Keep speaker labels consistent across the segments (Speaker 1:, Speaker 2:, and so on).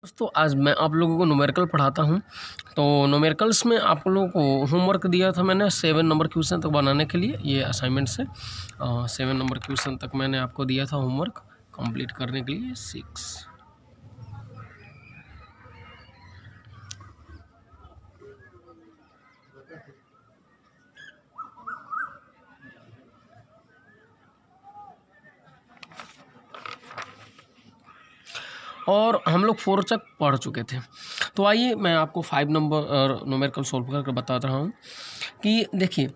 Speaker 1: दोस्तों आज मैं आप लोगों को न्यूमेरिकल पढ़ाता हूं। तो न्यूमेरिकल्स में आप लोगों को होमवर्क दिया था मैंने 7 नंबर क्वेश्चन तक बनाने के लिए। ये असाइनमेंट से 7 नंबर क्वेश्चन तक मैंने आपको दिया था होमवर्क कंप्लीट करने के लिए 6। और हम लोग 4 तक पढ़ चुके थे। तो आइए मैं आपको 5 नंबर न्यूमेरिकल सॉल्व करके बता रहा हूँ कि देखिए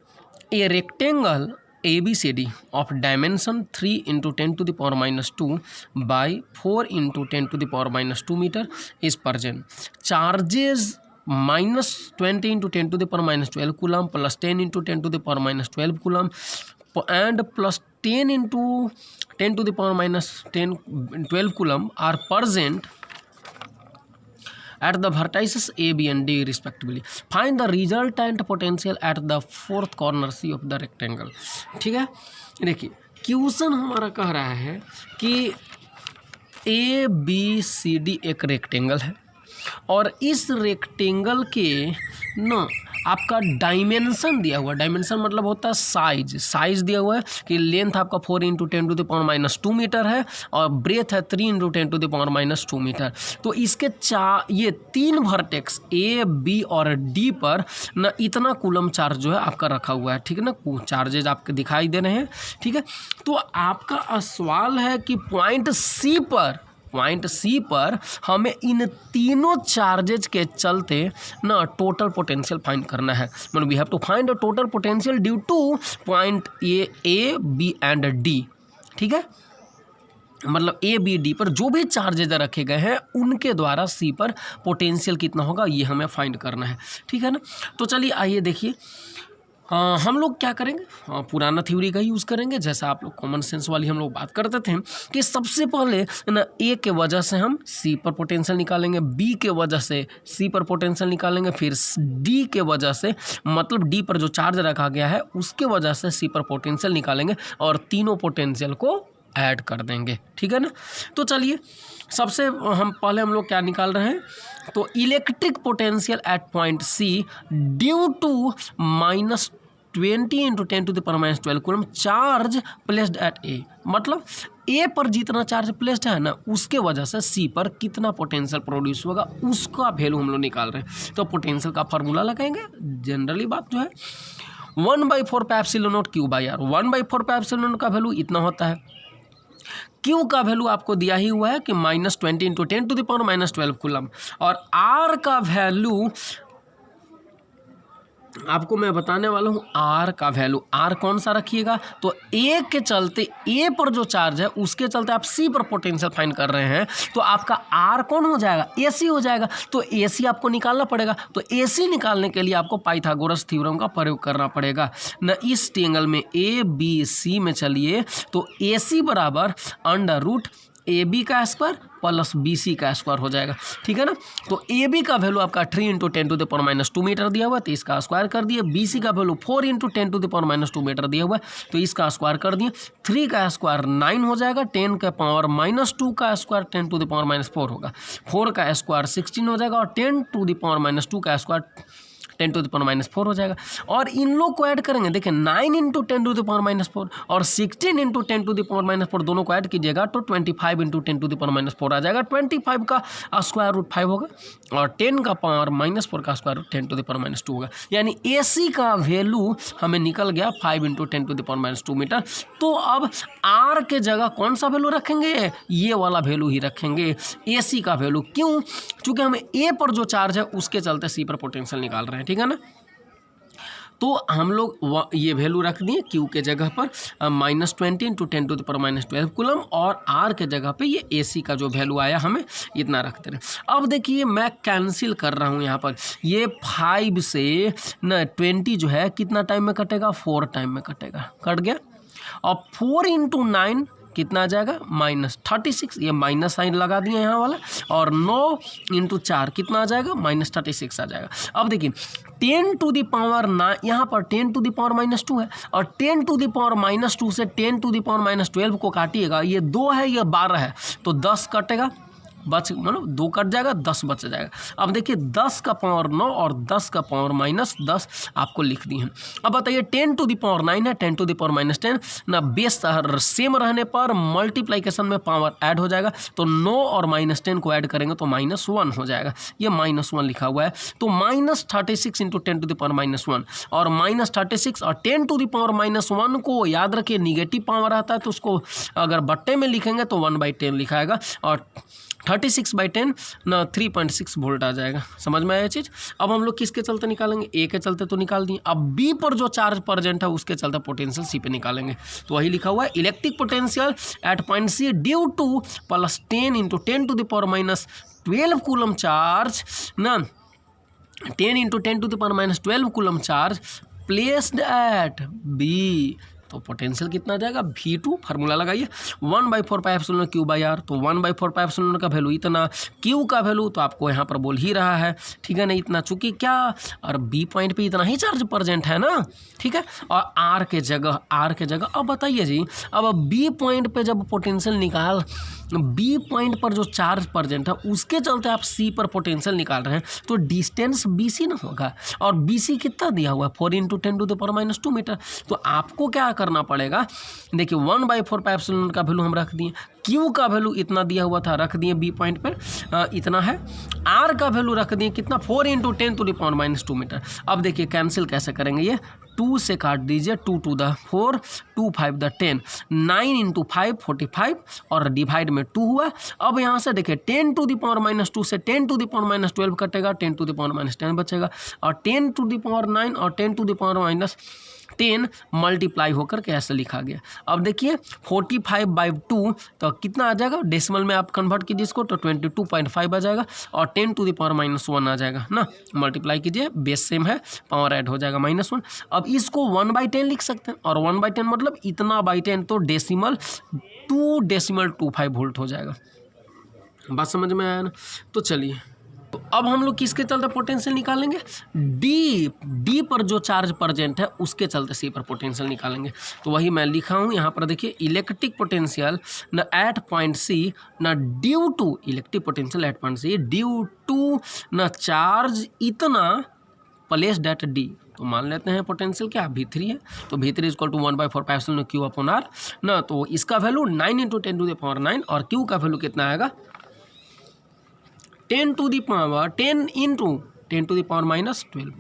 Speaker 1: a rectangle ABCD of dimension 3 × 10⁻² by 4 × 10⁻² metre is present. Charges -20 × 10⁻12 coulomb plus 10 × 10⁻12 coulomb and plus 10 into 10⁻10⁻12 coulomb are present at the vertices A, B and D respectively. Find the resultant potential at the fourth corner C of the rectangle. ठीक है, देखिए question हमारा कह रहा है कि ABCD एक rectangle है और इस रेक्टेंगल के ना आपका डायमेंशन दिया हुआ है। डायमेंशन मतलब होता है साइज दिया हुआ है कि लेंथ आपका 4 × 10⁻² मीटर है और ब्रेथ है 3 × 10⁻² मीटर। तो इसके ये 3 वर्टेक्स A, B और D पर ना इतना कूलम चार्ज जो है आपका रखा हुआ है। ठीक है ना, चार्जेज आपके दिखाई दे रहे हैं। ठीक है, तो आपका सवाल है कि पॉइंट C पर हमें इन तीनों चार्जेज के चलते ना टोटल पोटेंशियल फाइंड करना है। मतलब we have to find the total potential due to point A, B and D। ठीक है, मतलब A, B, D पर जो भी चार्जेज रखे गए हैं उनके द्वारा C पर पोटेंशियल कितना होगा ये हमें फाइंड करना है। ठीक है ना, तो चलिए आइए देखिए हम लोग क्या करेंगे, पुराना थ्योरी का यूज़ करेंगे। जैसा आप लोग कॉमन सेंस वाली हम लोग बात करते थे कि सबसे पहले ना A के वजह से हम C पर पोटेंशियल निकालेंगे, B के वजह से C पर पोटेंशियल निकालेंगे, फिर D के वजह से मतलब D पर जो चार्ज रखा गया है उसके वजह से C पर पोटेंशियल निकालेंगे और तीनों पोटेंशियल को ऐड कर देंगे। ठीक है ना, तो चलिए सबसे हम लोग क्या निकाल रहे हैं, तो electric potential at point C due to -20 × 10⁻12 coulomb charge placed at A। मतलब A पर जितना चार्ज प्लेस्ड है ना उसके वजह से C पर कितना पोटेंशियल प्रोड्यूस होगा उसका वैल्यू हम लोग निकाल रहे हैं। तो पोटेंशियल का फार्मूला लगाएंगे। जनरली बात जो है 1/4 πε0 Q/R। 1/4 πε0 का वैल्यू इतना होता है। Q का वैल्यू आपको दिया ही हुआ है कि -20 × 10⁻12 कूलम और R का वैल्यू आपको मैं बताने वाला हूँ। R का वैल्यू, R कौन सा रखिएगा, तो A के चलते A पर जो चार्ज है उसके चलते आप C पर पोटेंशियल फाइंड कर रहे हैं तो आपका R कौन हो जाएगा, AC हो जाएगा। तो AC आपको निकालना पड़ेगा। तो AC निकालने के लिए आपको पाइथागोरस थ्योरम का प्रयोग करना पड़ेगा न। इस ट्रायंगल में ABC में चलिए तो AC बराबर √AB का स्क्वायर प्लस BC का स्क्वायर हो जाएगा। ठीक है ना, तो AB का वैल्यू आपका 3 × 10⁻² मीटर दिया हुआ है तो इसका स्क्वायर कर दिए। BC का वैल्यू 4 × 10⁻² मीटर दिया हुआ है तो इसका स्क्वायर कर दिए। 3 का स्क्वायर 9 हो जाएगा, 10 का पावर -2 का स्क्वायर 10⁻4 होगा, 4 का स्क्वायर 16 हो जाएगा और 10⁻2 का स्क्वायर 10⁻4 हो जाएगा। और इन लोग को ऐड करेंगे, देखिए 9 × 10⁻4 और 16 × 10⁻4 दोनों को ऐड कीजिएगा तो 25 × 10⁻4 आ जाएगा। 25 का √5 होगा और 10 का पावर -4 का स्क्वायर 10⁻2 होगा। यानी AC का वैल्यू हमें निकल गया 5 × 10⁻2 मीटर। तो अब R के जगह कौन सा वैल्यू रखेंगे, ये वाला वैल्यू ही रखेंगे, AC का वैल्यू। क्यों, चूँकि हमें A पर जो चार्ज है उसके चलते C पर पोटेंशियल निकाल रहे हैं। ठीक है ना, तो हम लोग ये वैल्यू रख दिए Q के जगह पर -20 × 10⁻12 कूलम और R के जगह पे ये AC का जो वैल्यू आया हमें इतना रखते रहे। अब देखिए मैं कैंसिल कर रहा हूँ यहाँ पर, ये 5 से न 20 जो है कितना टाइम में कटेगा, 4 टाइम में कटेगा, कट गया। और 4 × 9 कितना आ जाएगा, -36, ये माइनस साइन लगा दिए यहाँ वाला। और 9 × 4 कितना आ जाएगा, -36 आ जाएगा। अब देखिए 10⁻9 यहाँ पर 10⁻2 है और 10⁻2 से 10⁻12 को काटिएगा, ये 2 है ये 12 है तो 10 कटेगा मतलब 2 कट जाएगा, 10 बच जाएगा। अब देखिए 10 का पावर 9 और 10 का पावर -10 आपको लिख दी है। अब बताइए 10 टू द पावर 9 है, 10 टू द पावर -10 ना, बेस सेम रहने पर मल्टीप्लाइकेशन में पावर ऐड हो जाएगा, तो 9 और -10 को ऐड करेंगे तो -1 हो जाएगा, ये -1 लिखा हुआ है। तो -36 इंटू 10 टू द पावर -1 और -36 और 10 टू द पावर -1 को याद रखिए निगेटिव पावर आता है, तो उसको अगर बट्टे में लिखेंगे तो 1/10 लिखाएगा और 36/10 ना 3.6 वोल्ट आ जाएगा। समझ में आया ये चीज़। अब हम लोग किसके चलते निकालेंगे, ए के चलते तो निकाल दिए, अब बी पर जो चार्ज प्रेजेंट है उसके चलते पोटेंशियल सी पे निकालेंगे। तो वही लिखा हुआ है electric potential at point C due to +10 into 10 to the power -12 coulomb charge ना, 10 into 10 to the power -12 coulomb charge placed at B, तो पोटेंशियल कितना आ जाएगा V2, फार्मूला लगाइए 1/4 pi epsilon Q by R, तो 1/4 पाई एप्सिलॉन का value इतना, Q का वैल्यू तो आपको यहाँ पर बोल ही रहा है, ठीक है ना, इतना, चूंकि क्या और B पॉइंट पे इतना ही चार्ज प्रेजेंट है ना, ठीक है, और R के जगह अब बताइए जी, अब B पॉइंट पे जब पोटेंशियल निकाल, B पॉइंट पर जो चार्ज प्रेजेंट है उसके चलते आप C पर पोटेंशियल निकाल रहे हैं, तो डिस्टेंस BC ना होगा, और BC कितना दिया हुआ है 4 into 10 to the power -2 metre. तो आपको क्या करना पड़ेगा, देखिए 1/4 पाई एप्सिलॉन का वैल्यू हम रख दिए, Q का वैल्यू इतना दिया हुआ था रख दिए B पॉइंट पर इतना है, R का वैल्यू रख दिए कितना 4 into 10 to the power -2 metre. अब देखिए कैंसिल कैसे करेंगे, ये 2 से काट दीजिए, 2 टू द 4, 2 5 द 10, 9 इंटू 5 45 और डिवाइड में 2 हुआ। अब यहाँ से देखिए 10 टू द पावर -2 से 10 टू द पावर -12 कटेगा, 10 टू द पावर -10 बचेगा, और 10 टू द पावर 9 और 10 टू द पावर -10 मल्टीप्लाई होकर के ऐसे लिखा गया। अब देखिए 45/2 तो कितना आ जाएगा, डेसिमल में आप कन्वर्ट कीजिए इसको तो 22.5 आ जाएगा, और 10 टू द पावर -1 आ जाएगा ना, मल्टीप्लाई कीजिए, बेस सेम है, पावर ऐड हो जाएगा -1। अब इसको 1/10 लिख सकते हैं, और 1/10 मतलब इतना बाई 10, तो डेसिमल 2.25 वोल्ट हो जाएगा। बात समझ में आया ना। तो चलिए, तो अब हम लोग किसके चलते पोटेंशियल निकालेंगे, डी पर जो चार्ज प्रेजेंट है उसके चलते सी पर पोटेंशियल निकालेंगे। तो वही मैं लिखा हूँ यहाँ पर, देखिए इलेक्ट्रिक पोटेंशियल न एट पॉइंट सी न due to, electric potential at point C due to न चार्ज इतना प्लेस्ड एट डी, तो मान लेते हैं पोटेंशियल क्या V3 है, तो V3 equal to 1/4 pi epsilon Q upon R ना, तो इसका value 9 into 10 to the power 9 और Q का वैल्यू कितना आएगा 10 to the power 10 into 10 to the power -12।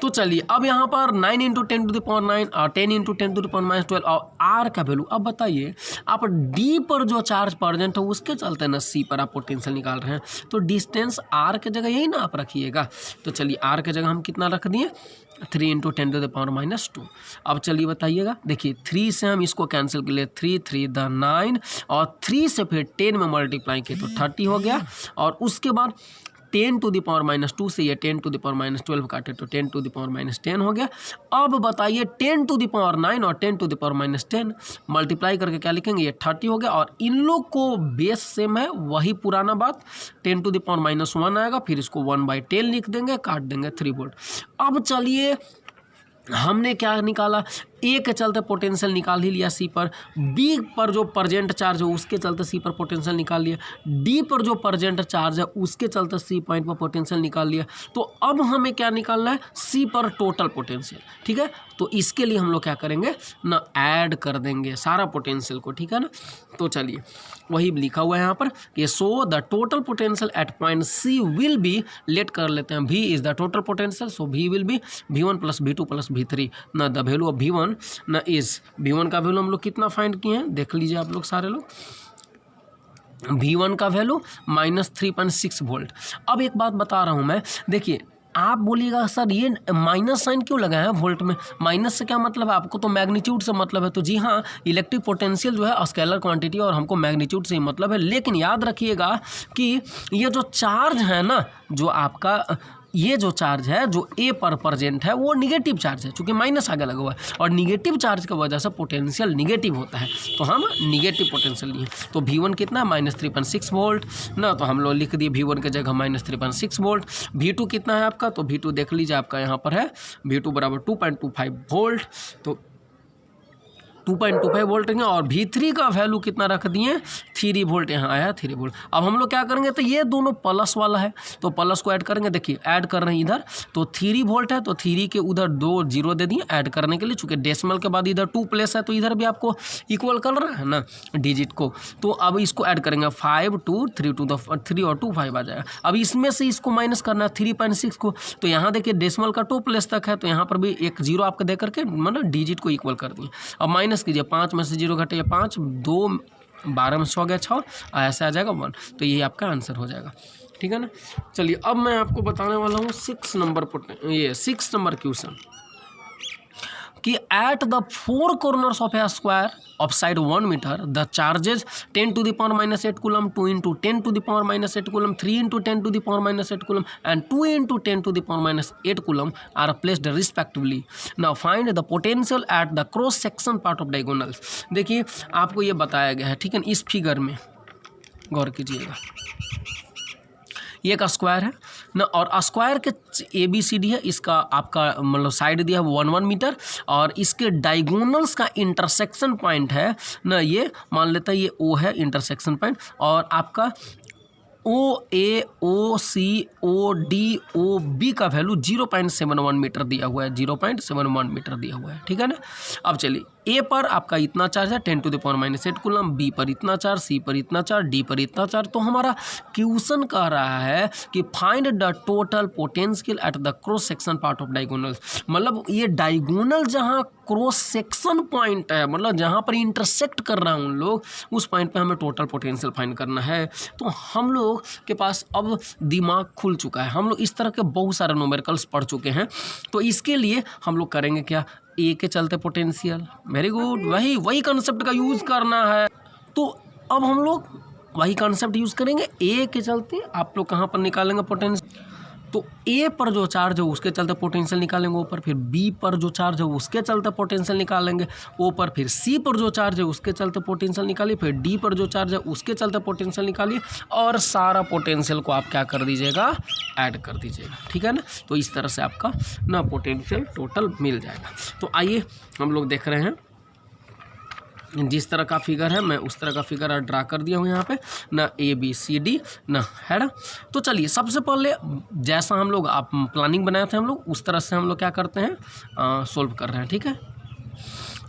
Speaker 1: तो चलिए अब यहाँ पर 9 इंटू 10 टू द पावर 9 और 10 इंटू 10 टू द पावर -12 और R का वैल्यू। अब बताइए आप D पर जो चार्ज प्रेजेंट है उसके चलते ना C पर आप पोटेंशियल निकाल रहे हैं, तो डिस्टेंस R के जगह यही ना आप रखिएगा। तो चलिए R के जगह हम कितना रख दिए 3 इंटू 10 टू द पावर -2। अब चलिए बताइएगा, देखिए 3 से हम इसको कैंसिल कर लिए, 3 3 द 9 और 3 से फिर 10 में मल्टीप्लाई किए तो 30 हो गया, और उसके बाद 10 टू द पावर -2 से ये 10 टू द पावर -12 काटे तो 10 टू द पावर -10 हो गया। अब बताइए 10 टू द पावर 9 और 10 टू द पावर -10 मल्टीप्लाई करके क्या लिखेंगे, ये 30 हो गया, और इन लोग को बेस सेम है, वही पुराना बात 10 टू द पावर -1 आएगा, फिर इसको 1/10 लिख देंगे, काट देंगे 3 वोल्ट। अब चलिए हमने क्या निकाला, ए के चलते पोटेंशियल निकाल ही लिया सी पर, बी पर जो प्रेजेंट चार्ज है उसके चलते सी पर पोटेंशियल निकाल लिया, डी पर जो प्रेजेंट चार्ज है उसके चलते सी पॉइंट पर पोटेंशियल निकाल लिया। तो अब हमें क्या निकालना है, सी पर टोटल पोटेंशियल, ठीक है। तो इसके लिए हम लोग क्या करेंगे ना, ऐड कर देंगे सारा पोटेंशियल को, ठीक है ना। तो चलिए वही लिखा हुआ है यहाँ पर कि so the total potential at point C will be, let कर लेते हैं, V is the total potential, so V will be V1 + V2 + V3 ना, द वैल्यू ऑफ V1 ना इज, V1 का वैल्यू हम लोग कितना फाइंड किए हैं देख लीजिए आप लोग सारे लोग, V1 का वैल्यू -3.6 वोल्ट। अब एक बात बता रहा हूँ मैं, देखिए आप बोलिएगा सर ये माइनस साइन क्यों लगा है वोल्ट में, माइनस से क्या मतलब है, आपको तो मैग्नीट्यूड से मतलब है। तो जी हाँ, इलेक्ट्रिक पोटेंशियल जो है स्केलर क्वांटिटी और हमको मैग्नीट्यूड से ही मतलब है, लेकिन याद रखिएगा कि ये जो चार्ज है ना, जो आपका ये जो चार्ज है जो ए पर प्रेजेंट है वो निगेटिव चार्ज है, चूँकि माइनस आगे लगा हुआ है, और निगेटिव चार्ज की वजह से पोटेंशियल निगेटिव होता है, तो हम निगेटिव पोटेंशियल लिए। तो V1 कितना है -3.6 वोल्ट ना, तो हम लोग लिख दिए V1 की जगह -3.6 वोल्ट। V2 कितना है आपका, तो V2 देख लीजिए आपका यहाँ पर है V2 बराबर 2.25 वोल्ट, तो 2.25 वोल्ट है और V3 का वैल्यू कितना रख दिए 3 वोल्ट, यहाँ आया 3 वोल्ट। अब हम लोग क्या करेंगे, तो ये दोनों प्लस वाला है तो प्लस को ऐड करेंगे, देखिए ऐड कर रहे हैं इधर, तो 3 वोल्ट है तो 3 के उधर 2 जीरो दे दिए ऐड करने के लिए, चूँकि डेसिमल के बाद इधर 2 प्लेस है तो इधर भी आपको इक्वल कर रहा है ना डिजिट को। तो अब इसको ऐड करेंगे 5 2 3 टू द 3 और 2 5 आ जाएगा। अब इसमें से इसको माइनस करना है 3.6 को, तो यहाँ देखिए डेसिमल का 2 प्लेस तक है तो यहाँ पर भी एक जीरो आपको दे करके मतलब डिजिट को इक्वल कर दिए। अब माइनस कीजिए, 5 में से 0 घटे 5, 2 12 में 6 गया 6, ऐसे आ जाएगा 1, तो ये आपका आंसर हो जाएगा। ठीक है ना। चलिए अब मैं आपको बताने वाला हूँ 6 नंबर क्वेश्चन कि at the 4 corners of a square of side 1 metre the charges 10 to the power minus 8 coulomb, 2 into 10 to the power minus 8 coulomb, 3 into 10 to the power minus 8 coulomb and 2 into 10 to the power minus 8 coulomb are placed respectively. Now find the potential at the cross section part of diagonals. देखिए आपको ये बताया गया है, ठीक है, इस figure में गौर कीजिएगा। ये एक स्क्वायर है ना और स्क्वायर के ABCD है, इसका आपका मतलब साइड दिया है 1 मीटर और इसके डायगोनल्स का इंटरसेक्शन पॉइंट है ना, ये मान लेता है ये O है इंटरसेक्शन पॉइंट और आपका OA OC OD OB का वैल्यू 0.71 मीटर दिया हुआ है, 0.71 मीटर दिया हुआ है। ठीक है ना। अब चलिए A पर आपका इतना चार्ज है 10 to the power minus 8 coulomb, B पर इतना चार्ज, C पर इतना चार्ज, D पर इतना चार्ज। तो हमारा क्वेश्चन कह रहा है कि find the total potential at the cross section part of diagonal. मतलब ये डायगोनल जहाँ क्रॉस सेक्शन पॉइंट है, मतलब जहाँ पर इंटरसेक्ट कर रहा है उन लोग, उस पॉइंट पे हमें टोटल पोटेंशियल फाइंड करना है। तो हम लोग के पास अब दिमाग खुल चुका है, हम लोग इस तरह के बहुत सारे न्यूमेरिकल्स पढ़ चुके हैं। तो इसके लिए हम लोग करेंगे क्या, ए के चलते पोटेंशियल, वेरी गुड, वही कंसेप्ट का यूज़ करना है। तो अब हम लोग वही कंसेप्ट यूज़ करेंगे। ए के चलते आप लोग कहाँ पर निकालेंगे पोटेंशियल, तो ए पर जो चार्ज है उसके चलते पोटेंशियल निकालेंगे ऊपर, फिर बी पर जो चार्ज है उसके चलते पोटेंशियल निकालेंगे ऊपर, फिर सी पर जो चार्ज है उसके चलते पोटेंशियल निकालिए, फिर डी पर जो चार्ज है उसके चलते पोटेंशियल निकालिए और सारा पोटेंशियल को आप क्या कर दीजिएगा, ऐड कर दीजिएगा। ठीक है ना। तो इस तरह से आपका ना पोटेंशियल टोटल मिल जाएगा। तो आइए हम लोग देख रहे हैं, जिस तरह का फिगर है मैं उस तरह का फिगर ड्रा कर दिया हूँ यहाँ पे ना, ABCD ना है ना। तो चलिए सबसे पहले जैसा हम लोग आप प्लानिंग बनाए थे हम लोग उस तरह से हम लोग क्या करते हैं, सोल्व कर रहे हैं। ठीक है।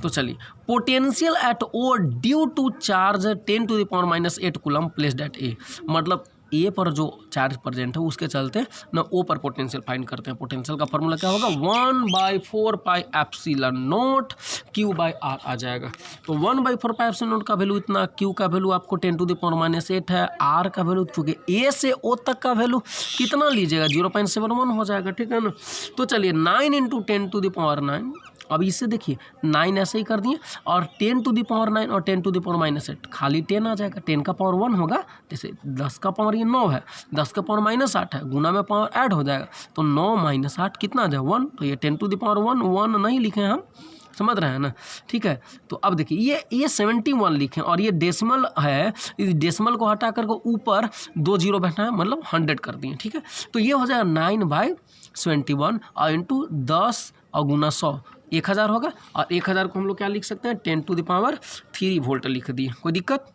Speaker 1: तो चलिए potential at O due to charge 10 to the power minus 8 coulomb placed at A, मतलब ए पर जो चार्ज प्रेजेंट है उसके चलते ना ओ पर पोटेंशियल फाइंड करते हैं। पोटेंशियल का फॉर्मूला क्या होगा, 1/4 pi epsilon not Q by R आ जाएगा। तो 1/4 पाई एप्सिलॉन नॉट का वैल्यू इतना, Q का वैल्यू आपको 10 to the power minus 8 है, R का वैल्यू चूँकि A से O तक का वैल्यू कितना लीजिएगा 0.71 हो जाएगा। ठीक है ना। तो चलिए 9 × 10 to the power 9, अब इससे देखिए 9 ऐसे ही कर दिए और 10 to the power 9 और 10 to the power minus 8 खाली 10 आ जाएगा, 10 का पावर 1 होगा, जैसे 10 का पावर ये 9 है, 10 का पावर -8 है, गुना में पावर ऐड हो जाएगा तो 9 - 8 कितना आ जाए 1, तो ये 10 to the power 1 नहीं लिखे हम, समझ रहे हैं ना। ठीक है। तो अब देखिए ये 71 लिखें और ये डेसिमल है, इस डेसिमल को हटा करके ऊपर 2 जीरो बैठना है, मतलब 100 कर दिए। ठीक है। तो ये हो जाएगा 9/71 और इंटू 10 और गुना 100 1000 होगा और 1000 को हम लोग क्या लिख सकते हैं 10 to the power 3 वोल्ट लिख दिए, कोई दिक्कत।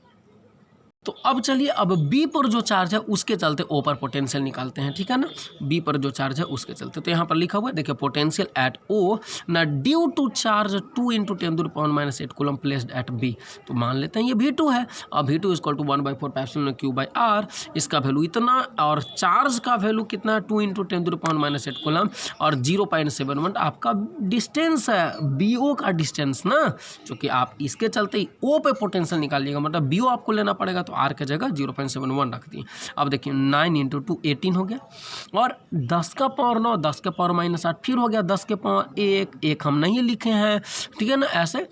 Speaker 1: तो अब चलिए अब बी पर जो चार्ज है उसके चलते ओ पर पोटेंशियल निकालते हैं। ठीक है ना। बी पर जो चार्ज है उसके चलते, तो यहाँ पर लिखा हुआ है देखिए पोटेंशियल एट ओ ना due to charge 2 × 10 to the power minus 8 coulomb placed at B. तो मान लेते हैं ये V2 है और V2 = 1/4 pi epsilon Q by R, इसका वैल्यू इतना और चार्ज का वैल्यू कितना है 2 × 10 to the power minus 8 coulomb और 0.71 आपका डिस्टेंस है, BO का डिस्टेंस ना, क्योंकि आप इसके चलते ही O पे पोटेंशियल निकालिएगा, मतलब BO आपको लेना पड़ेगा, तो R के जगह 0.71 रख दिए। अब देखिए 9 × 2 18 हो गया और 10 का पावर 9, 10 के पावर -8 फिर हो गया 10 के पावर 1 हम नहीं लिखे हैं। ठीक है ना। ऐसे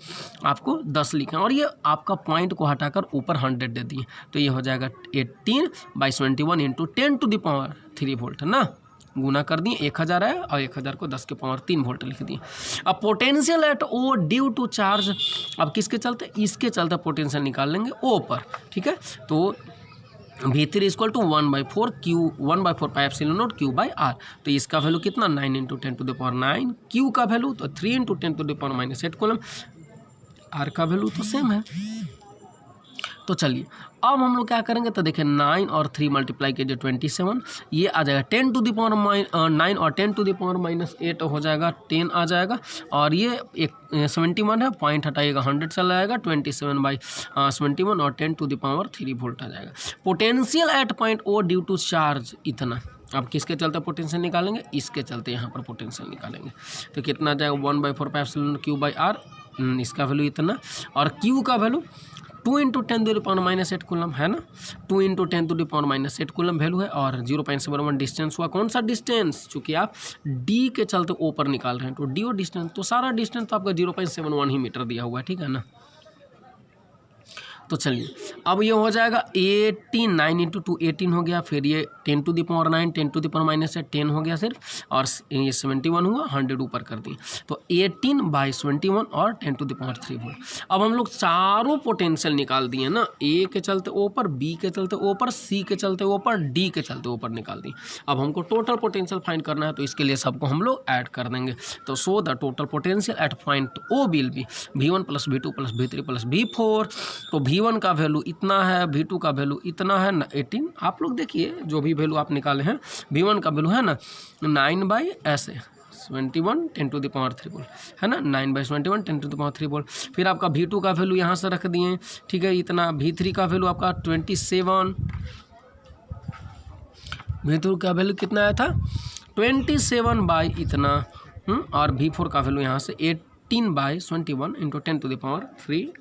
Speaker 1: आपको 10 लिखे और ये आपका पॉइंट को हटाकर ऊपर 100 दे दिए, तो ये हो जाएगा 18/21 × 10 to the power 3 वोल्ट ना, गुना कर दिए 1000 है और 1000 को 10 के पावर 3 वोल्ट लिख दिए। अब potential at O due to charge, अब किसके चलते, इसके चलते पोटेंशियल निकाल लेंगे ओ पर। ठीक है। तो V3 = 1/4 pi epsilon not Q by R, तो इसका वैल्यू कितना 9 × 10 to the power 9, Q का वैल्यू तो 3 × 10 to the power -8 coulomb, R का वैल्यू तो सेम है। तो चलिए अब हम लोग क्या करेंगे, तो देखिए 9 और 3 मल्टीप्लाई कीजिए 27, ये आ जाएगा 10 टू द पावर 9 और 10 टू द पावर -8 हो जाएगा, 10 आ जाएगा। और ये एक 71 है, पॉइंट हटाइएगा 100 चला जाएगा, 27/71 और 10 टू द पावर 3 वोल्ट आ जाएगा। Potential at point O due to charge इतना। अब किसके चलते पोटेंशियल निकालेंगे, इसके चलते यहाँ पर पोटेंशियल निकालेंगे। तो कितना आ जाएगा 1/4πε/Q/r, इसका वैल्यू इतना। और Q का वैल्यू 2 × 10⁻⁸ कूलम है ना, 2 × 10⁻⁸ कूलम वैल्यू है। और 0.71 डिस्टेंस हुआ। कौन सा डिस्टेंस, चूँकि आप डी के चलते ओ पर निकाल रहे हैं तो डी ओ डिस्टेंस, तो सारा डिस्टेंस तो आपका 0.71 ही मीटर दिया हुआ है, ठीक है ना। तो चलिए अब ये हो जाएगा 18, 9 × 2 18 हो गया, फिर ये 10 to the power 9, 10 to the power -10 हो गया सिर्फ, और ये 71 हुआ, 100 ऊपर कर दिए, तो 18/71 और 10 टू द पावर 3 वोल्ट। अब हम लोग चारों पोटेंशियल निकाल दिए ना, ए के चलते ऊपर, बी के चलते ऊपर, सी के चलते ऊपर, डी के चलते ऊपर निकाल दिए। अब हमको टोटल पोटेंशियल फाइंड करना है, तो इसके लिए सबको हम लोग ऐड कर देंगे। तो so the total potential at point O will be V1 + V2 + V3 + V4। तो V1 का वैल्यू इतना है, V2 का वैल्यू इतना है 18। आप लोग देखिए जो भी वैल्यू आप निकाले हैं, V1 का वैल्यू है ना 9/71 10 टू द पावर 3 वोल्ट है ना, 9/71 10 टू द पावर 3 वोल्ट। फिर आपका V2 का वैल्यू यहाँ से रख दिए, ठीक है, इतना। V3 का वैल्यू आपका 27, V2 का वैल्यू कितना आया था 27 इतना। और V4 का वैल्यू यहाँ से 18/21 × 10 टू द पावर 3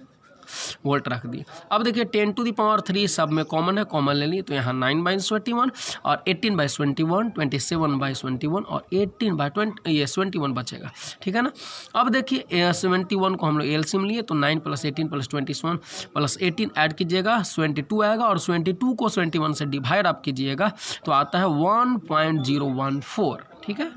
Speaker 1: वोल्ट रख दिए। अब देखिए 10 टू द पावर 3 सब में कॉमन है, कॉमन ले लिए, तो यहाँ 9/21 और 18/21, 27/21 और 18/20, ये 71 बचेगा, ठीक है ना। अब देखिए 71 को हम लोग एलसीएम लिए, तो 9 + 18 + 21 + 18 ऐड कीजिएगा 72 आएगा, और 72 को 71 से डिवाइड आप कीजिएगा तो आता है 1.014, ठीक है।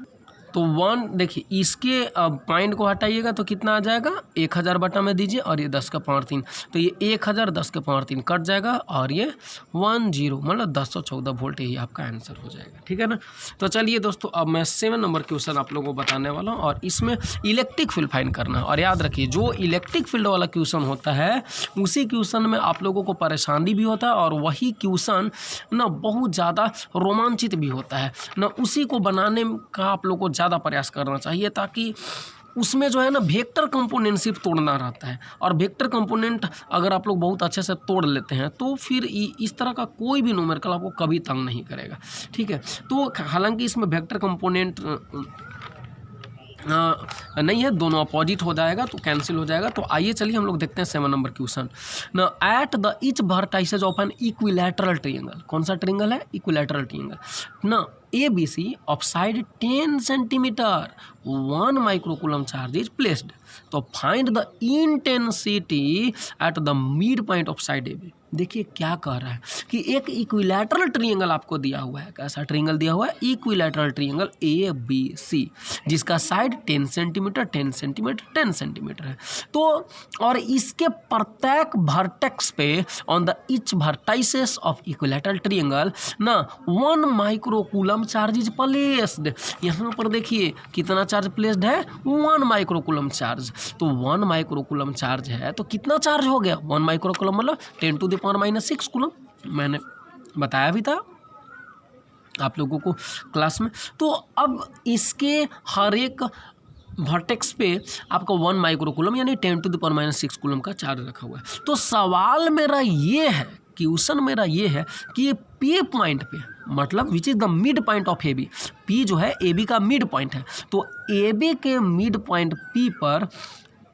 Speaker 1: तो 1 देखिए इसके पॉइंट को हटाइएगा तो कितना आ जाएगा, 1000 बटा में दीजिए, और ये 10 का पावर 3, तो ये 1000 10 का पावर 3 कट जाएगा, और ये 10 मतलब 1014 वोल्ट ही आपका आंसर हो जाएगा, ठीक है ना। तो चलिए दोस्तों अब मैं 7 नंबर क्वेश्चन आप लोगों को बताने वाला हूँ, और इसमें इलेक्ट्रिक फील्ड फाइंड करना है। और याद रखिए जो इलेक्ट्रिक फील्ड वाला क्वेश्चन होता है उसी क्वेश्चन में आप लोगों को परेशानी भी होता है, और वही क्वेश्चन ना बहुत ज़्यादा रोमांचित भी होता है ना, उसी को बनाने का आप लोग को ज़्यादा प्रयास करना चाहिए, ताकि उसमें जो है ना वेक्टर कंपोनेंट सिर्फ तोड़ना रहता है। और वेक्टर कंपोनेंट अगर आप लोग बहुत अच्छे से तोड़ लेते हैं तो फिर इस तरह का कोई भी न्यूमेरिकल आपको कभी तंग नहीं करेगा, ठीक है। तो हालांकि इसमें वेक्टर कंपोनेंट नहीं है, दोनों अपोजिट हो जाएगा तो कैंसिल हो जाएगा। तो आइए चलिए हम लोग देखते हैं 7 नंबर क्वेश्चन ना। At the each vertices of an equilateral triangle, कौन सा ट्रायंगल है, इक्विलैटरल ट्रायंगल ना, ABC of side 10 centimetre 1 microcoulomb charge is placed. तो find the intensity at the mid point of side AB। देखिए क्या कह रहा है कि एक इक्विलैटरल ट्रायंगल आपको दिया हुआ है, कैसा ट्रायंगल दिया हुआ है, इक्विलैटरल ट्रायंगल ABC, जिसका साइड 10 सेंटीमीटर 10 सेंटीमीटर 10 सेंटीमीटर है। तो और इसके प्रत्येक वर्टेक्स पे on the each vertices of equilateral triangle ना 1 माइक्रोकूलम चार्ज इज प्लेस्ड। यहाँ पर देखिए कितना चार्ज प्लेस्ड है, 1 माइक्रोकूलम चार्ज। तो 1 माइक्रोकूलम चार्ज है तो कितना चार्ज हो गया, 1 माइक्रोकूलम मतलब 10 टू द पावर -6 कूलम, मैंने बताया भी था आप लोगों को क्लास में। तो अब इसके हर एक वर्टेक्स पे आपका 1 माइक्रोकूलम यानी 10 टू द पावर -6 कूलम का चार्ज रखा हुआ है। तो सवाल मेरा ये है, क्वेश्चन मेरा ये है कि ये P पॉइंट पे मतलब which is the mid point of AB, P जो है AB का मिड पॉइंट है, तो AB के मिड पॉइंट P पर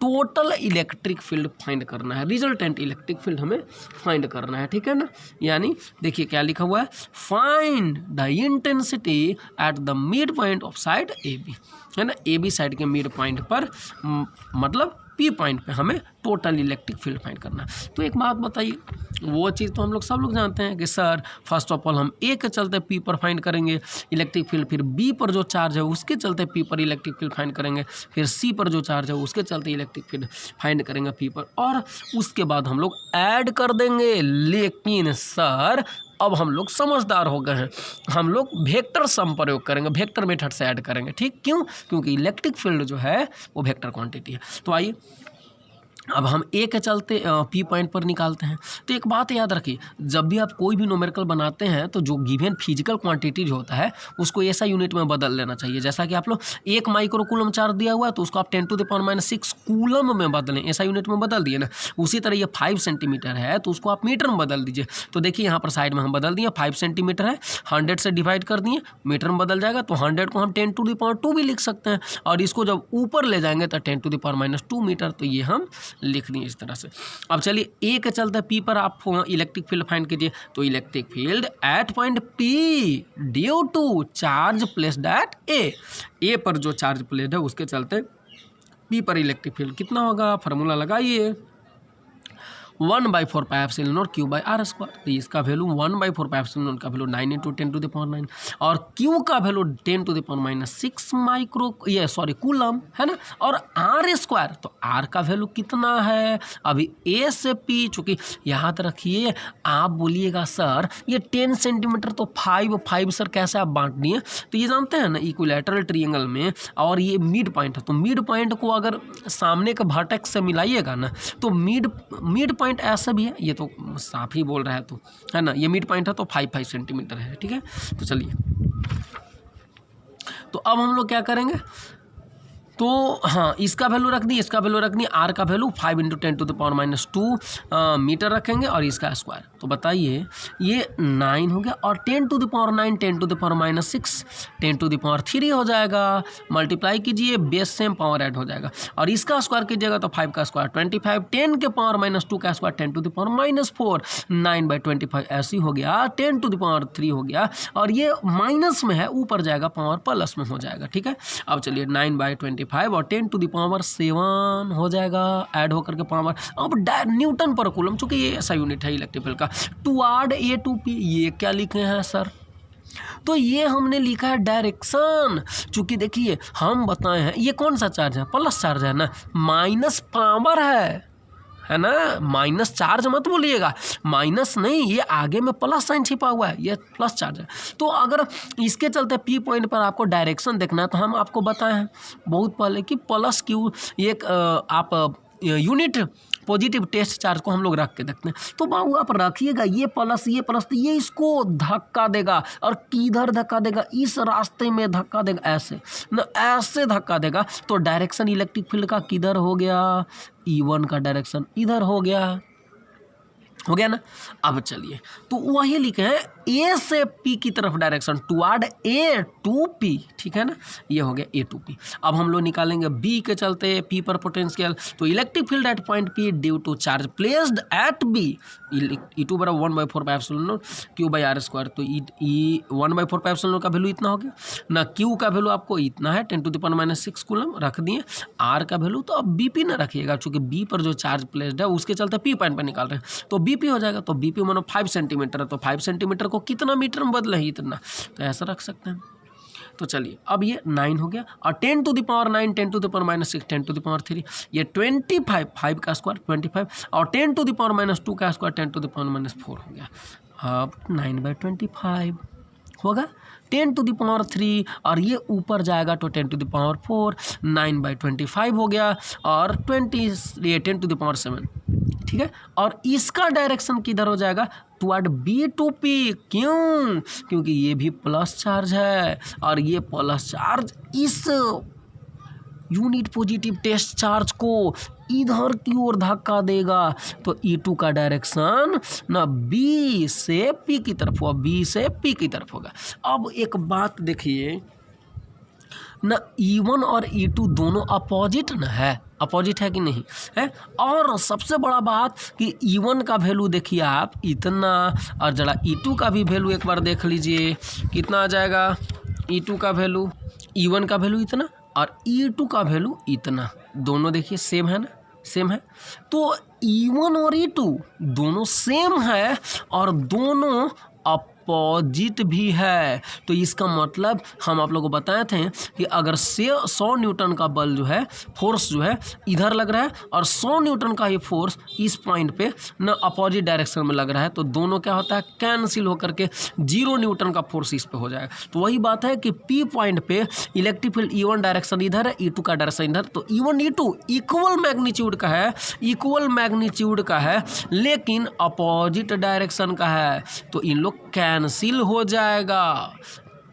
Speaker 1: टोटल इलेक्ट्रिक फील्ड फाइंड करना है, रिजल्टेंट इलेक्ट्रिक फील्ड हमें फाइंड करना है, ठीक है ना। यानी देखिए क्या लिखा हुआ है, find the intensity at the mid point of side AB, है ना, AB साइड के मिड पॉइंट पर मतलब P पॉइंट पे हमें टोटल इलेक्ट्रिक फील्ड फाइंड करना है। तो एक बात बताइए, वो चीज़ तो हम लोग सब लोग जानते हैं कि सर फर्स्ट ऑफ ऑल हम A के चलते P पर फाइंड करेंगे इलेक्ट्रिक फील्ड, फिर B पर जो चार्ज है उसके चलते P पर इलेक्ट्रिक फील्ड फाइंड करेंगे, फिर C पर जो चार्ज है उसके चलते इलेक्ट्रिक फील्ड फाइंड करेंगे P पर, और उसके बाद हम लोग ऐड कर देंगे। लेकिन सर अब हम लोग समझदार हो गए हैं, हम लोग वेक्टर सम प्रयोग करेंगे, वेक्टर मेथड से ऐड करेंगे, ठीक, क्यों, क्योंकि इलेक्ट्रिक फील्ड जो है वो वेक्टर क्वांटिटी है। तो आइए अब हम ए के चलते पी पॉइंट पर निकालते हैं। तो एक बात याद रखिए, जब भी आप कोई भी न्यूमेरिकल बनाते हैं तो जो गिवन फिजिकल क्वांटिटी जो होता है उसको ऐसा यूनिट में बदल लेना चाहिए। जैसा कि आप लोग 1 माइक्रो कूलम चार्ज दिया हुआ है तो उसको आप 10⁻⁻6 कूलम में बदलें, ऐसा यूनिट में बदल दिए ना। उसी तरह ये 5 सेंटीमीटर है तो उसको आप मीटर में बदल दीजिए। तो देखिए यहाँ पर साइड में हम बदल दिए, 5 सेंटीमीटर है, 100 से डिवाइड कर दिए, मीटर में बदल जाएगा। तो 100 को हम 10⁻² भी लिख सकते हैं, और इसको जब ऊपर ले जाएंगे तो 10⁻⁻2 मीटर। तो ये हम लिख दिए इस तरह से। अब चलिए ए के चलते पी पर आप इलेक्ट्रिक फील्ड फाइंड कीजिए। तो electric field at point P due to charge placed at A पर जो चार्ज प्लेस्ड है उसके चलते पी पर इलेक्ट्रिक फील्ड कितना होगा, फार्मूला लगाइए, 1/4 pi epsilon not Q by R square. तो इसका वैल्यू 1/4 पाई एप्सिलॉन नॉट का वैल्यू 9 × 10⁻⁹ और क्यू का वैल्यू 10⁻⁻6 माइक्रो कूलम है ना। और आर स्क्वायर, तो आर का वैल्यू कितना है, अभी ए से पी, चूँकि याद रखिए आप बोलिएगा सर ये 10 सेंटीमीटर तो 5 सर कैसे आप बांट दिए। तो ये जानते हैं ना इक्विलैटरल ट्रायंगल में, और ये मिड पॉइंट है, तो मिड पॉइंट को अगर सामने के वर्टेक्स से मिलाइएगा ना तो मिड पॉइंट ऐसा भी है, ये तो साफ ही बोल रहा है तो है ना, ये मिड पॉइंट है तो 5 सेंटीमीटर है, ठीक है। तो चलिए, तो अब हम लोग क्या करेंगे, तो हाँ इसका वैल्यू रख दी, इसका वैल्यू रख दी, आर का वैल्यू 5 × 10⁻⁻2 मीटर रखेंगे और इसका स्क्वायर। तो बताइए ये 9 हो गया, और 10⁻9 10⁻⁻6 10⁻³ हो जाएगा। मल्टीप्लाई कीजिए, बेस सेम, पावर ऐड हो जाएगा, और इसका स्क्वायर कीजिएगा तो 5 का स्क्वायर 25, 10⁻⁻2 का स्क्वायर 10⁻⁻4, 9/25 ऐसी हो गया, 10⁻³ हो गया, और ये माइनस में है, ऊपर जाएगा पावर प्लस में हो जाएगा, ठीक है। अब चलिए 9/25 और 10⁻7 हो जाएगा, ऐड होकर के पावर। अब न्यूटन पर कूलम, चूंकि ये ऐसा यूनिट है इलेक्ट्रिक फील्ड का, टुवार्ड ए टू पी, ये क्या लिखे हैं सर, तो ये हमने लिखा है डायरेक्शन। चूंकि देखिए हम बताए हैं ये कौन सा चार्ज है, प्लस चार्ज है ना, माइनस पावर है ना, माइनस चार्ज मत बोलिएगा, माइनस नहीं, ये आगे में प्लस साइन छिपा हुआ है, ये प्लस चार्ज है। तो अगर इसके चलते पी पॉइंट पर आपको डायरेक्शन देखना है तो हम आपको बताए हैं बहुत पहले कि प्लस क्यू, एक आप यूनिट पॉजिटिव टेस्ट चार्ज को हम लोग रख के देखते हैं। तो बाबू आप रखिएगा ये प्लस तो ये इसको धक्का देगा, और किधर धक्का देगा, इस रास्ते में धक्का देगा, ऐसे ना, ऐसे धक्का देगा। तो डायरेक्शन इलेक्ट्रिक फील्ड का किधर हो गया, E1 का डायरेक्शन इधर हो गया ना। अब चलिए, तो वही लिखे हैं ए से पी की तरफ direction, toward A to P, ठीक है ना, ये हो गया ए टू पी। अब हम लोग निकालेंगे बी के चलते पी पर पोटेंशियल। तो electric field at point P due to charge placed at B, E2 बराबर 1/4 pi epsilon not Q by R square. तो 1/4 पाई एप्सिलॉन नॉट का वैल्यू इतना हो गया ना, क्यू का वैल्यू आपको इतना है 10⁻⁻6 कूलम रख दिए, आर का वैल्यू तो अब बीपी ना रखिएगा, चूंकि बी पर जो चार्ज प्लेस्ड है उसके चलते पी पॉइंट पर निकाल रहे हैं, तो बीपी हो जाएगा। तो बीपी मानो 5 सेंटीमीटर है, तो 5 सेंटीमीटर को कितना मीटर में बदले ही इतना, तो ऐसा रख सकते हैं। तो चलिए अब ये 9 हो गया, और 10⁻9 10⁻⁻6 10⁻3, ये 25, 5 का स्क्वायर 25, और 10⁻⁻2 का स्क्वायर 10⁻⁻4 हो गया। अब 9/25 होगा, 10⁻3 और ये ऊपर जाएगा तो 10⁻4, 9/25 हो गया, और 10⁻7, ठीक है। और इसका डायरेक्शन किधर हो जाएगा, टुवर्ड बी टू पी, क्यों, क्योंकि ये भी प्लस चार्ज है, और ये प्लस चार्ज इस यूनिट पॉजिटिव टेस्ट चार्ज को इधर की ओर धक्का देगा। तो E2 का डायरेक्शन ना बी से पी की तरफ होगा, बी से पी की तरफ होगा। अब एक बात देखिए ना, E1 और E2 दोनों अपोजिट न है, अपोजिट है कि नहीं है। और सबसे बड़ा बात कि E1 का वैल्यू देखिए आप इतना, और जरा E2 का भी वैल्यू एक बार देख लीजिए कितना आ जाएगा। E2 का वैल्यू, E1 का वैल्यू इतना और E2 का वैल्यू इतना, दोनों देखिए सेम है ना, सेम है। तो E1 और E2 दोनों सेम है और दोनों अपोजिट भी है। तो इसका मतलब हम आप लोगों को बताए थे कि अगर 100 न्यूटन का बल जो है, फोर्स जो है इधर लग रहा है और 100 न्यूटन का ये फोर्स इस पॉइंट पे न अपोजिट डायरेक्शन में लग रहा है, तो दोनों क्या होता है, कैंसिल होकर के 0 न्यूटन का फोर्स इस पे हो जाएगा। तो वही बात है कि पी पॉइंट पे इलेक्ट्रिक फील्ड E1 डायरेक्शन इधर है, E2 का डायरेक्शन इधर, तो E1 E2 इक्वल मैग्नीट्यूड का है, इक्वल मैग्नीट्यूड का है, लेकिन अपोजिट डायरेक्शन का है, तो इन लोग कैंसिल हो जाएगा।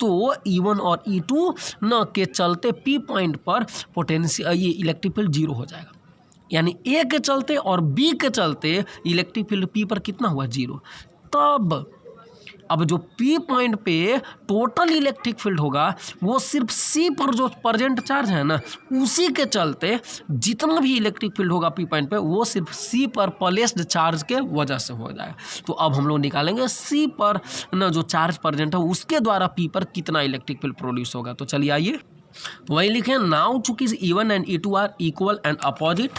Speaker 1: तो E1 और E2 न के चलते P पॉइंट पर पोटेंशियल ये इलेक्ट्रिक फील्ड 0 हो जाएगा। यानी A के चलते और B के चलते इलेक्ट्रिक फील्ड P पर कितना हुआ, 0। तब अब जो P पॉइंट पे टोटल इलेक्ट्रिक फील्ड होगा वो सिर्फ C पर जो प्रेजेंट चार्ज है ना, उसी के चलते जितना भी इलेक्ट्रिक फील्ड होगा P पॉइंट पे वो सिर्फ C पर प्लेस्ड चार्ज के वजह से हो जाएगा। तो अब हम लोग निकालेंगे C पर ना जो चार्ज प्रेजेंट है उसके द्वारा P पर कितना इलेक्ट्रिक फील्ड प्रोड्यूस होगा। तो चलिए आइए, तो वही लिखे, नाउ चूंकि E1 and E2 are equal and opposite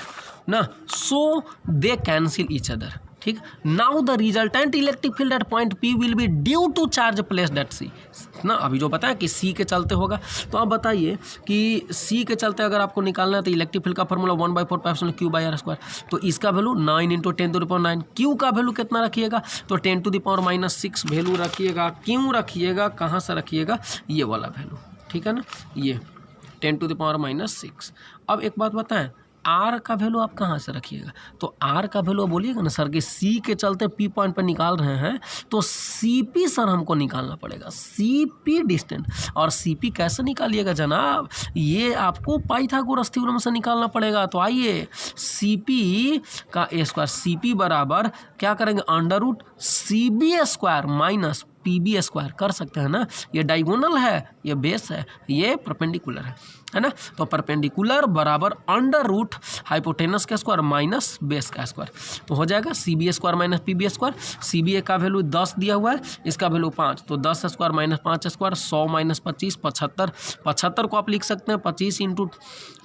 Speaker 1: ना, so they cancel each other. ठीक, now the resultant electric field at point P will be due to charge placed at C ना। अभी जो बताया कि C के चलते होगा, तो आप बताइए कि C के चलते अगर आपको निकालना है तो इलेक्ट्रिक फील्ड का फॉर्मूला 1/4 Q/r²। तो इसका वैल्यू 9 × 10⁻⁹। Q का वैल्यू कितना रखिएगा, तो 10⁻⁻6 वैल्यू रखिएगा। क्यों रखिएगा, कहाँ से रखिएगा, ये वाला वैल्यू, ठीक है ना, ये 10⁻⁻6। अब एक बात बताएं, आर का वैल्यू आप कहाँ से रखिएगा, तो आर का वैल्यू बोलिएगा ना सर कि सी के चलते पी पॉइंट पर निकाल रहे हैं, तो सी पी सर हमको निकालना पड़ेगा, सी पी डिस्टेंस। और सी पी कैसे निकालिएगा जनाब, ये आपको पाइथागोरस थ्योरम से निकालना पड़ेगा। तो आइए, सी पी का A², सी पी बराबर क्या करेंगे, √CB² माइनस PB² कर सकते हैं ना। ये डायगोनल है, ये बेस है, ये परपेंडिकुलर है ना। तो परपेंडिकुलर बराबर √ हाइपोटेनस का स्क्वायर माइनस बेस का स्क्वायर, तो हो जाएगा CB² माइनस PB²। CB का वैल्यू 10 दिया हुआ है, इसका वैल्यू 5, तो 10² माइनस 5², 100 माइनस 25, 75। 75 को आप लिख सकते हैं 25 ×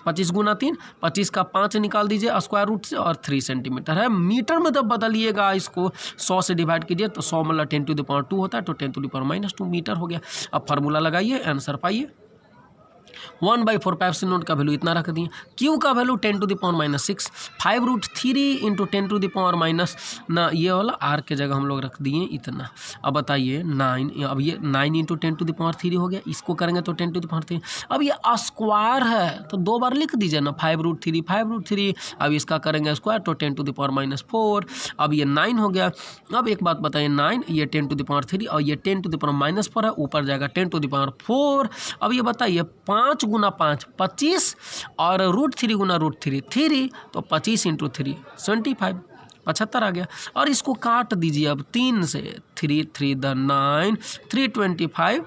Speaker 1: 25 × 3, 25 का 5 निकाल दीजिए स्क्वायर रूट से, और 3 सेंटीमीटर है। मीटर में जब बदलिएगा इसको 100 से डिवाइड कीजिए तो 100 मतलब 10⁻² होता है, तो 10⁻⁻² मीटर हो गया। अब फार्मूला लगाइए, आंसर पाइए। 1/4 का वैल्यू इतना रख दिए, Q का वैल्यू 10⁻⁻6, 5√3 × 10⁻⁻, ना ये वाला R के जगह हम लोग रख दिए इतना। अब बताइए 9, अब ये 9 × 10⁻³ हो गया, इसको करेंगे तो 10⁻3। अब ये स्क्वायर है तो 2 बार लिख दीजिए ना, 5√3। अब इसका करेंगे स्क्वायर तो 10⁻⁴। अब ये 9 हो गया। अब एक बात बताइए, 9 ये 10⁻3 और ये 10⁻⁴ है, ऊपर जाएगा 10⁻⁴। अब ये बताइए 5 × 5 25, और √3 × √3 3, तो 25 × 3 75, 75 आ गया। और इसको काट दीजिए अब 3 से, 3 3 9, 325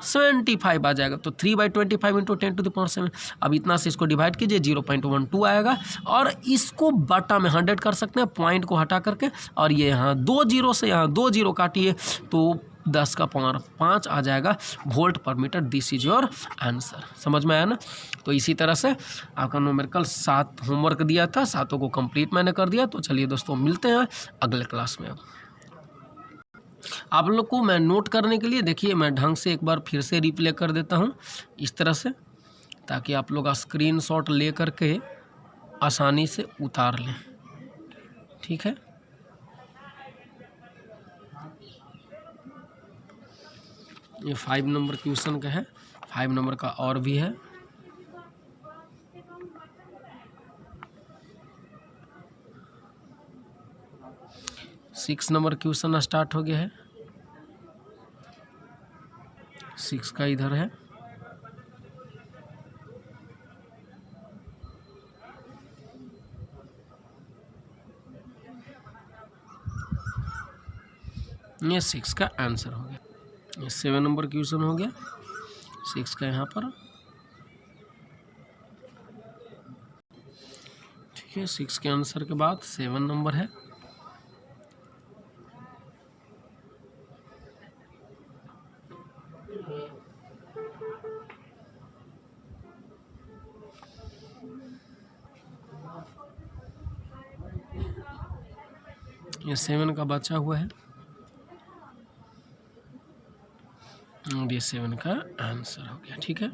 Speaker 1: 75 आ जाएगा, तो 3/25 × 10⁻⁷। अब इतना से इसको डिवाइड कीजिए, 0.12 आएगा, और इसको बटा में 100 कर सकते हैं, पॉइंट को हटा करके, और ये यहाँ 2 0 से यहाँ 2 0 काटिए तो 10 का पावर 5 आ जाएगा volt per metre. This is your answer. समझ में आया ना। तो इसी तरह से आपका न्यूमेरिकल 7 होमवर्क दिया था, 7 को कंप्लीट मैंने कर दिया। तो चलिए दोस्तों, मिलते हैं अगले क्लास में। आप लोग को मैं नोट करने के लिए देखिए, मैं ढंग से एक बार फिर से रिप्ले कर देता हूँ इस तरह से, ताकि आप लोग स्क्रीनशॉट ले करके आसानी से उतार लें। ठीक है, ये 5 नंबर क्वेश्चन का है, 5 नंबर का और भी है। सिक्स नंबर क्वेश्चन स्टार्ट हो गया है, 6 का इधर है। ये 6 का आंसर हो गया। ये 7 नंबर क्वेश्चन हो गया, 6 का यहाँ पर। ठीक है, 6 के आंसर के बाद 7 नंबर है। ये 7 का बचा हुआ है। और ये 7 का आंसर हो गया। ठीक है।